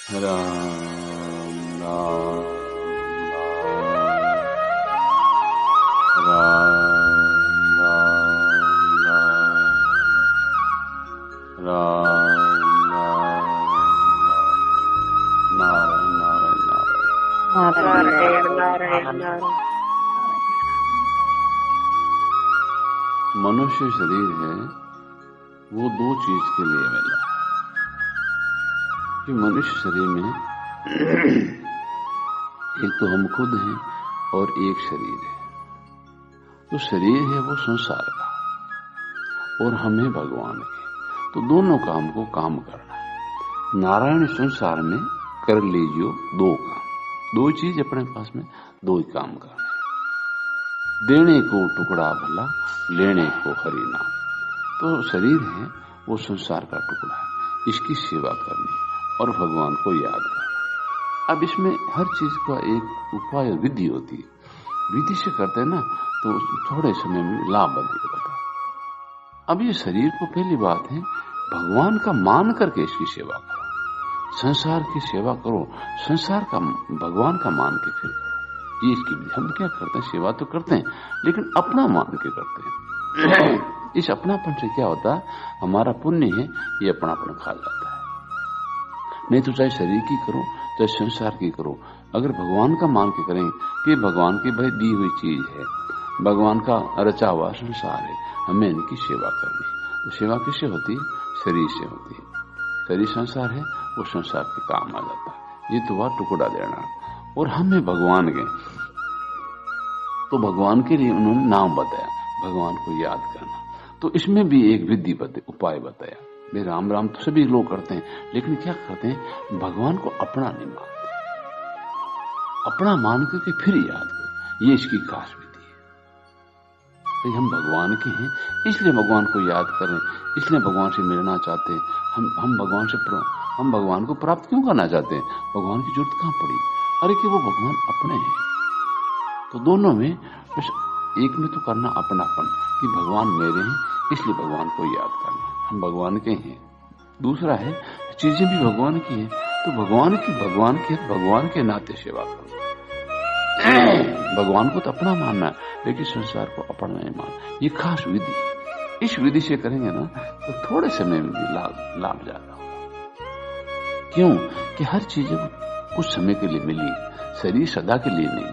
राम राम राम राम राम नारायण नारायण नारायण नारायण। मनुष्य शरीर है वो दो चीज के लिए मिला है कि मनुष्य शरीर में एक तो हम खुद हैं और एक शरीर है। तो शरीर है वो संसार का और हम है भगवान के, तो दोनों काम को काम करना है। नारायण संसार में कर लीजिए दो काम, दो चीज अपने पास में, दो ही काम करना है। देने को टुकड़ा भला, लेने को हरि नाम। तो शरीर है वो संसार का टुकड़ा है, इसकी सेवा करनी और भगवान को याद करना। अब इसमें हर चीज का एक उपाय विधि होती है, विधि से करते हैं ना तो थोड़े समय में लाभ अधिक होता है। अब ये शरीर को पहली बात है भगवान का मान करके इसकी सेवा करो, संसार की सेवा करो, संसार का भगवान का मान के फिर करो। ये इसकी विधि। हम क्या करते हैं, सेवा तो करते हैं लेकिन अपना मान के करते हैं। इस अपनापन से क्या होता है, हमारा पुण्य है ये अपनापन खा जाता है। नहीं तो चाहे शरीर की करो चाहे संसार की करो, अगर भगवान का मान के करें कि भगवान की भाई दी हुई चीज है, भगवान का रचा हुआ संसार है, हमें इनकी सेवा करनी। तो सेवा किससे होती है, शरीर से होती है। शरीर संसार है वो संसार के काम आ जाता है। ये तो हुआ टुकड़ा देना। और हमें भगवान के, तो भगवान के लिए उन्होंने नाम बताया, भगवान को याद करना। तो इसमें भी एक विधि उपाय बताया। वे राम राम तो सभी लोग करते हैं लेकिन क्या करते हैं, भगवान को अपना नहीं मानते, अपना मान करके फिर याद करो। ये इसकी खास विधि है। तो हम भगवान के हैं इसलिए भगवान को याद करें, इसलिए भगवान से मिलना चाहते हैं। हम भगवान को प्राप्त क्यों करना चाहते हैं, भगवान की जरूरत कहां पड़ी। अरे कि वो भगवान अपने हैं। तो दोनों में बस एक में तो करना अपनापन कि भगवान मेरे हैं इसलिए भगवान को याद करना, हम भगवान के हैं। दूसरा है चीजें भी भगवान की है तो भगवान के नाते सेवा करो। भगवान को तो अपना मानना है लेकिन संसार को अपना नहीं मानना। ये खास विधि, इस विधि से करेंगे ना तो थोड़े समय में भी लाभ ज्यादा होगा। क्यों कि हर चीज कुछ समय के लिए मिली, शरीर सदा के लिए नहीं।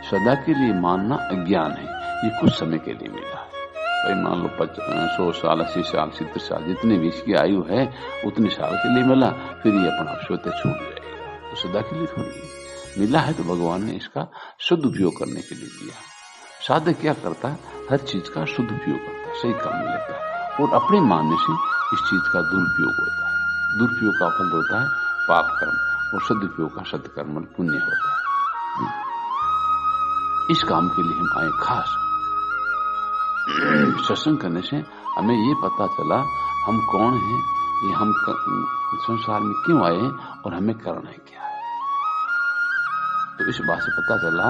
सदा के लिए मानना अज्ञान है, ये कुछ समय के लिए मिला है। भाई मान लो 100 साल 80 साल 70 साल जितनी भी इसकी आयु है उतने साल के लिए मिला, फिर ये अपना स्वतः छूट जाएगा। तो सदा के लिए थोड़ी मिला है, तो भगवान ने इसका सदुपयोग करने के लिए दिया। साधक क्या करता है, हर चीज का सदुपयोग करता है, सही काम में लेता है और अपने मानने से इस चीज का दुरुपयोग होता है। दुरुपयोग का फल होता है पाप कर्म और सदुपयोग का सत्कर्म पुण्य होता है। इस काम के लिए हम आए खास। सत्संग करने से हमें ये पता चला हम कौन हैं, ये हम संसार में क्यों आए और हमें करना है क्या है। तो इस बात से पता चला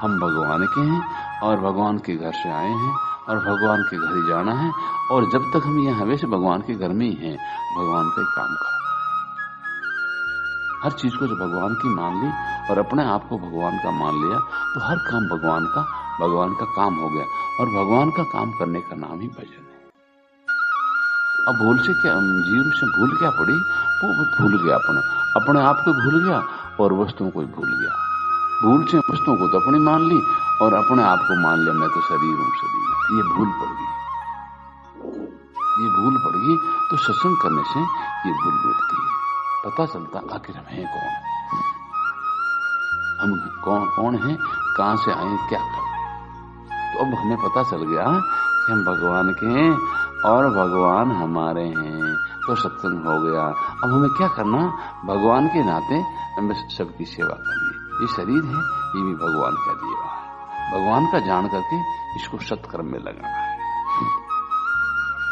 हम भगवान के हैं और भगवान के घर से आए हैं और भगवान के घर ही जाना है। और जब तक हम यहाँ हमेशा भगवान के घर में ही हैं, भगवान का ही काम करना है। हर चीज को जब भगवान की मान ली और अपने आप को भगवान का मान लिया तो हर काम भगवान का काम हो गया। और भगवान का काम करने का नाम ही भजन है। अब भूल से क्या, जीवन से भूल क्या पड़ी, वो भूल गया अपने आप को भूल गया और वस्तुओं को भूल गया। भूल से वस्तुओं को तो अपनी मान ली और अपने आप को मान लिया मैं तो शरीर हूं, शरीर। ये भूल पड़ गई, ये भूल पड़ गई। तो सत्संग करने से ये भूल मिटती है, पता चलता आखिर हम हैं कौन, हम कौन हैं, कहां से आए, क्या कर रहे हैं। तो अब हमें पता चल गया कि हम भगवान के हैं और भगवान हमारे हैं, तो सत्संग हो गया। अब हमें क्या करना, भगवान के नाते हमें सबकी सेवा करनी। ये शरीर है ये भी भगवान का दिया हुआ है, भगवान का जान करके इसको सत्कर्म में लगाना है।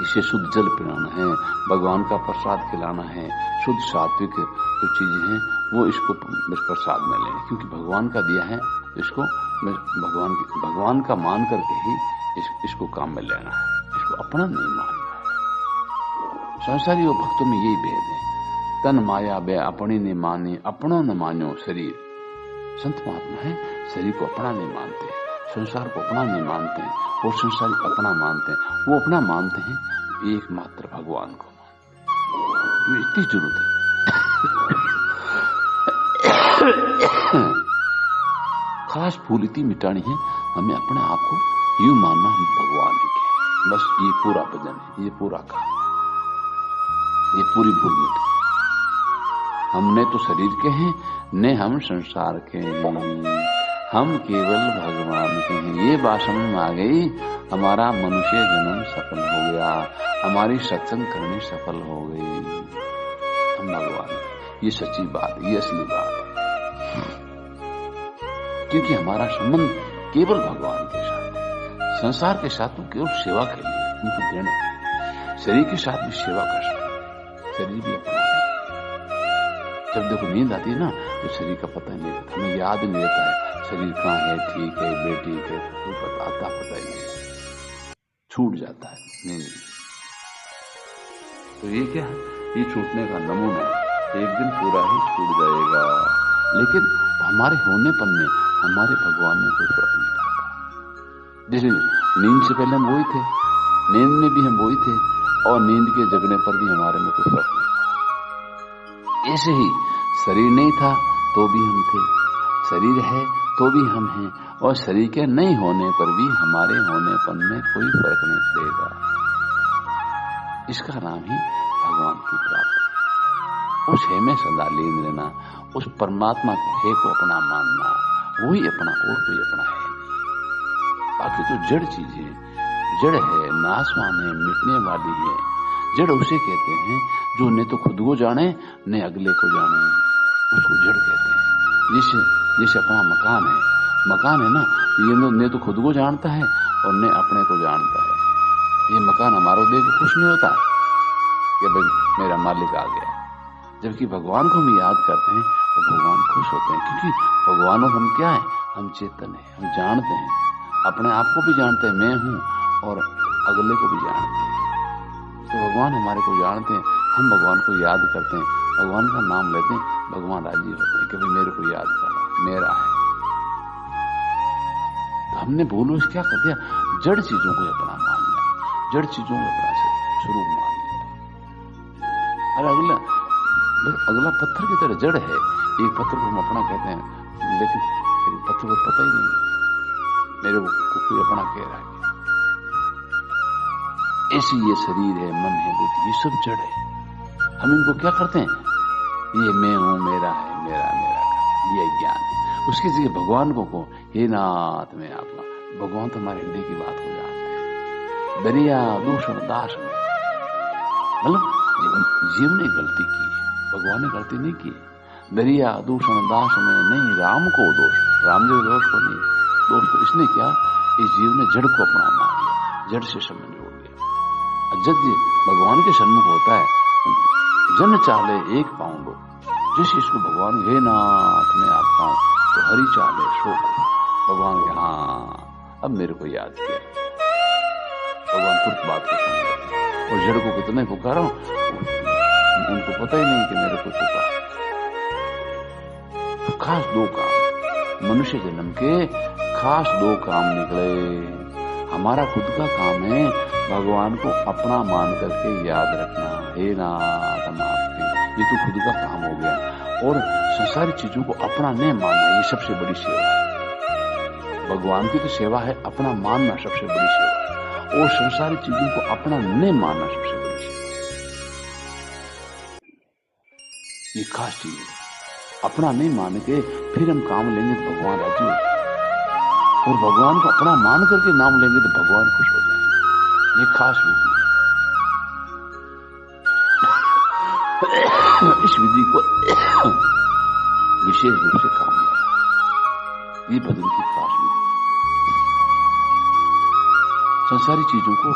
इसे शुद्ध जल पिलाना है, भगवान का प्रसाद खिलाना है, शुद्ध सात्विक जो चीजें हैं वो इसको प्रसाद में लें, क्योंकि भगवान का दिया है। इसको भगवान का मान करके ही इसको काम में लेना है, इसको अपना नहीं मानना है। संसारी और भक्तों में यही भेद है। तन माया बे अपनी ने माने अपनों न मानो शरीर। संत महात्मा है शरीर को अपना नहीं मानते, संसार को अपना नहीं मानते और संसार अपना मानते हैं। वो अपना मानते हैं एकमात्र भगवान को। तो इतनी जरूरत है। खास फूल इतनी मिटानी है, हमें अपने आप को यूं मानना हम भगवान के। बस ये पूरा भजन है, ये पूरा काम, ये पूरी भूल मिट गई। हमने तो शरीर के हैं, ने हम संसार के हैं, हम केवल भगवान के हैं। ये बात समझ में आ गई, हमारा मनुष्य जन्म सफल हो गया, हमारी सत्संग करनी सफल हो गई। हम भगवान, ये सच्ची बात है, ये असली बात है। क्योंकि हमारा संबंध केवल भगवान के साथ है। संसार के साथ तो केवल सेवा के लिए, उनको देने के। शरीर के साथ भी सेवा कर सकते, शरीर भी अपना है। जब देखो नींद आती है ना, तो शरीर का पता नहीं रहता, हमें याद नहीं रहता है शरीर कहाँ है, ठीक है बेठीक है, तो पता ही नहीं, छूट जाता है नींद। तो ये क्या है, ये छूटने का नमूना है। एक दिन पूरा ही छूट जाएगा, लेकिन हमारे होनेपन में हमारे भगवान में कोई फर्क नहीं पड़ता। जैसे नींद से पहले हम वही थे, नींद में भी हम वही थे, और नींद के जगने पर भी हमारे में कोई फर्क नहीं पड़ा। ऐसे ही शरीर नहीं था तो भी हम थे, शरीर है तो भी हम हैं, और शरीर के नहीं होने पर भी हमारे होनेपन में कोई फर्क नहीं पड़ेगा। इसका नाम ही भगवान की प्राप्ति। उस है में सदा लीन रहना, उस परमात्मा को है को अपना मानना, वही अपना और कोई अपना है नहीं। बाकी तो जड़ चीजें, जड़ है, नाशवान है, मिटने वाली है। जड़ उसे कहते हैं जो न तो खुद को जाने न अगले को जाने, उसको जड़ कहते हैं। जैसे अपना मकान है, मकान है ना, ये न तो खुद को जानता है और न अपने को जानता है। ये मकान हमारा देख खुश नहीं होता कि भाई मेरा मालिक आ गया। जबकि भगवान को हम याद करते हैं तो भगवान खुश होते हैं, क्योंकि भगवान हम क्या है, हम चेतन है, हम जानते हैं, अपने आप को भी जानते हैं मैं हूं, और अगले को भी जानते हैं। तो भगवान हमारे को जानते हैं, हम भगवान को याद करते हैं, भगवान का नाम लेते हैं, भगवान राजी होते हैं कि भाई मेरे को याद कर रहा, मेरा है। तो हमने बोलो क्या कर दिया, जड़ चीजों को अपना मान लिया, जड़ चीजों को अपना स्वरूप मान लिया। अरे अगला पत्थर की तरह जड़ है। एक पत्थर को हम अपना कहते हैं, लेकिन पत्थर को पता ही नहीं मेरे को कोई अपना कह रहा है। ऐसी ये शरीर है, मन है, बुद्धि, ये सब जड़ है। हम इनको क्या करते हैं, ये मैं हूं, मेरा है, मेरा ये ज्ञान है। उसकी जगह भगवान को हे नाथ में आत्मा, भगवान तो हमारे हृदय की बात को जानते हैं। दरिया दूषण दास में, मतलब जीव ने गलती की, भगवान ने गलती नहीं की। दरिया दूषण दास में नहीं राम को दोष, राम जी दोष को नहीं, दोष तो इसने क्या, इस जीव ने जड़ को अपना मान लिया, जड़ से संबंध जोड़ लिया। जब भगवान के सन्मुख होता है, जन चाले एक पाऊं लो, जिस इसको भगवान हे नाथ में आप पाऊं, तो हरि चाले शोक। भगवान के हाँ अब मेरे को याद किया, भगवान तुरंत बात को सुन लेते। और जड़ को कितने पुकारा, उनको पता ही नहीं कि मेरे को पुकार। तो खास दो काम मनुष्य जन्म के, खास दो काम निकले। हमारा खुद का काम है भगवान को अपना मान करके याद रखना, हे नाथ हम आपके, ये तो खुद का काम हो गया। और संसारी चीजों को अपना नहीं मानना, ये सबसे बड़ी सेवा है। भगवान की तो सेवा है अपना मानना, सबसे बड़ी सेवा है, और संसारी चीजों को अपना नहीं मानना सबसे बड़ी सेवा। ये खास चीज है। अपना नहीं मान के फिर हम काम लेंगे तो भगवान राजी हो जाएंगे, और भगवान को अपना मान करके नाम लेंगे तो भगवान खुश हो जाएंगे। ये खास विधि है। इस विधि को विशेष रूप से काम लेना, ये भजन की खास विधि। संसारी चीजों को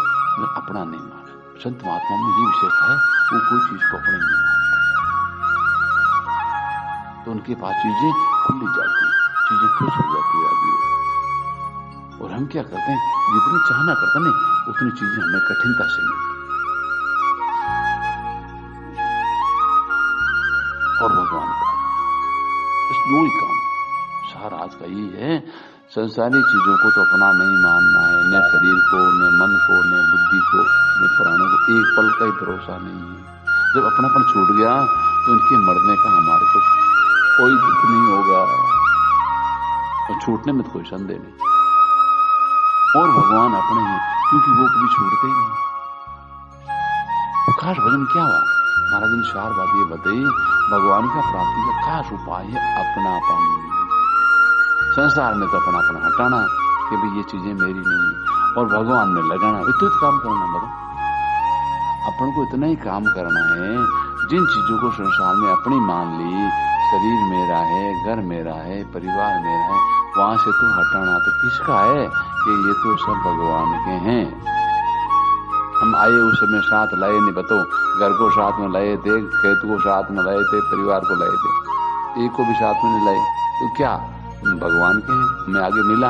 अपना नहीं माना। संत महात्मा में ये विशेषता है, वो कोई चीज को अपने नहीं मानते, तो उनके पास चीजें खुली जाती, चीजें खुश हो जाती है। और हम क्या करते हैं, जितनी चाहना करते हैं उतनी चीजें हमें कठिनता से मिलती। और भगवान को इस दो ही काम। सार आज का यही है, संसारी चीजों को तो अपना नहीं मानना है, न शरीर को, न मन को, न बुद्धि को, न प्राणों को, एक पल का ही भरोसा नहीं है। जब अपनापन छूट गया तो इनके मरने का हमारे को कोई दुख नहीं होगा और छूटने में तो कोई संदेह नहीं। और भगवान अपने हैं क्योंकि वो कभी छूटते ही नहीं। तो खास भजन क्या हुआ? महाराज ने 4 बात ये बताई। भगवान का प्राप्ति का खास उपाय है अपनापन। संसार में तो अपनापन हटाना कि भाई ये चीजें मेरी नहीं है, और भगवान में लगाना, इतना काम करना। मतलब अपन को इतना ही काम करना है, जिन चीजों को संसार में अपनी मान ली, शरीर मेरा है, घर मेरा है, परिवार मेरा है, वहां से तो हटाना तो किसका है कि ये तो सब भगवान के हैं। हम आए उस समय साथ लाए नहीं, बताओ, घर को साथ में लाए थे, खेत को साथ में लाए थे, परिवार को लाए थे, एक को भी साथ में नहीं लाए, तो क्या भगवान के हैं, हमें आगे मिला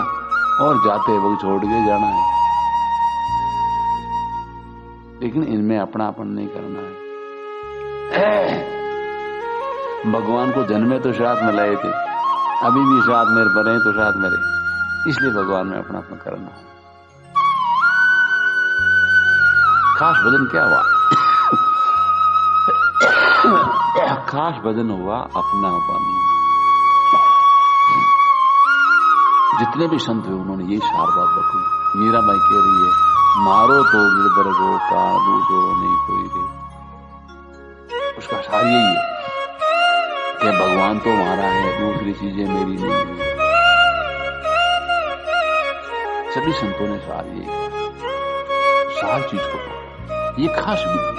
और जाते वक्त छोड़ के जाना है। लेकिन इनमें अपनापन नहीं करना है। भगवान को जन्मे तो साथ में लाए थे, अभी भी साथ में बने तो साथ में रहे, इसलिए भगवान में अपनापन करना है। खास भजन क्या हुआ? खास भजन हुआ अपनापन। जितने भी संत हुए उन्होंने यही 4 बात बताई। मीराबाई कह रही है, मारो तो गिरधर गोपाल दूसरो नहीं कोई रे। उसका सार यही है कि भगवान तो हमारा है, दूसरी चीजें मेरी नहीं है। सभी संतों ने सार यही, सार चीज को ये खास विधि,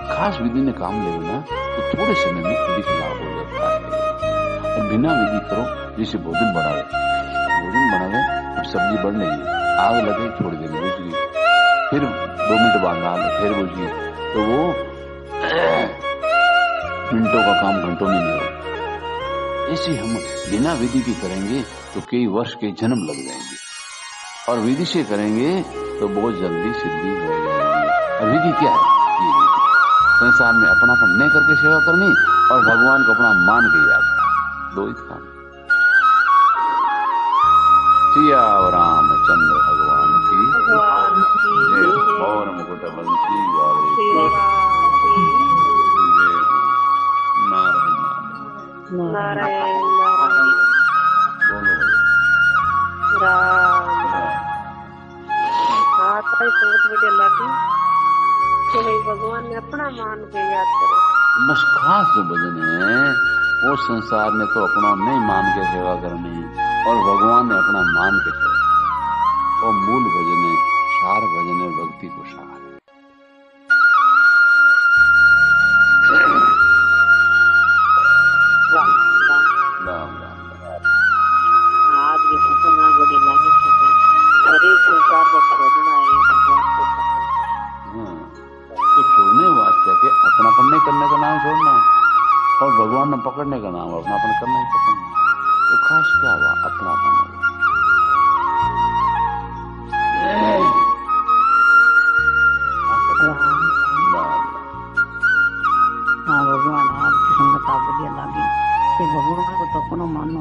खास विधि ने काम ले ना तो थोड़े समय में अधिक लाभ हो जाता है। और बिना विधि करो, जैसे भोजन बनावे और सब्जी बढ़ नहीं, आग लगे थोड़ी देर बुझ गई, फिर 2 मिनट बाद डाल फिर बुझ गई, तो वो मिनटों का काम घंटों में नहीं होगा। ऐसे हम बिना विधि की करेंगे तो कई वर्ष के जन्म लग जाएंगे, और विधि से करेंगे तो बहुत जल्दी सिद्धि हो जाएगी। और विधि क्या है? ये विधि संसार में अपनापन नहीं करके सेवा करनी और भगवान को अपना मान के याद करना, 2 ही काम। सिया रामचंद्र भगवान की जय। और मुकुट बंसी वाले जय। नारायण नारायण बोलो राम। तो बहुत बढ़िया लगी कि भाई भगवान ने अपना मान के याद करो। बस खास जो भजन है वो संसार ने तो अपना नहीं मान के सेवा करनी, और भगवान ने अपना मान के सेवा। वो मूल भजन है, सार भजन है, भक्ति को सार है। राम राम। आज ये सतना बड़ी लागे से शरीर संसार को छोड़ना है, भगवान को तो छोड़ने वास्ते के अपनापन नहीं करने का नाम छोड़ना, और भगवान ने पकड़ने का नाम अपनापन करना ही पकड़ना। तो खास क्या हुआ? अपनापन हुआ। हाँ भगवान आपकी संगत बढ़िया लगी कि भगवान को तो अपना मानो,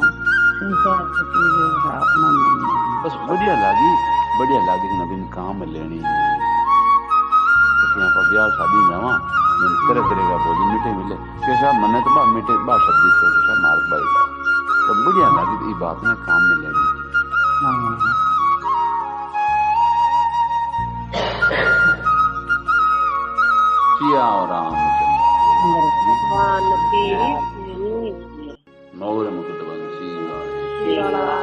संसार अपना नहीं मानो। बस बढ़िया लगी कि नवीन काम लेनी है। तो यहाँ पर ब्याह शादी में जावा तरह तरह का भोजन मीठे मिले, कैसा मन तो बा मीठे बा सब्जी तो कैसा मार्ग बाई का, तो बढ़िया लगी तो ये बात ने काम में लेनी है। सिया रामचंद्र भगवान की मौर मुकुट बंसी वाले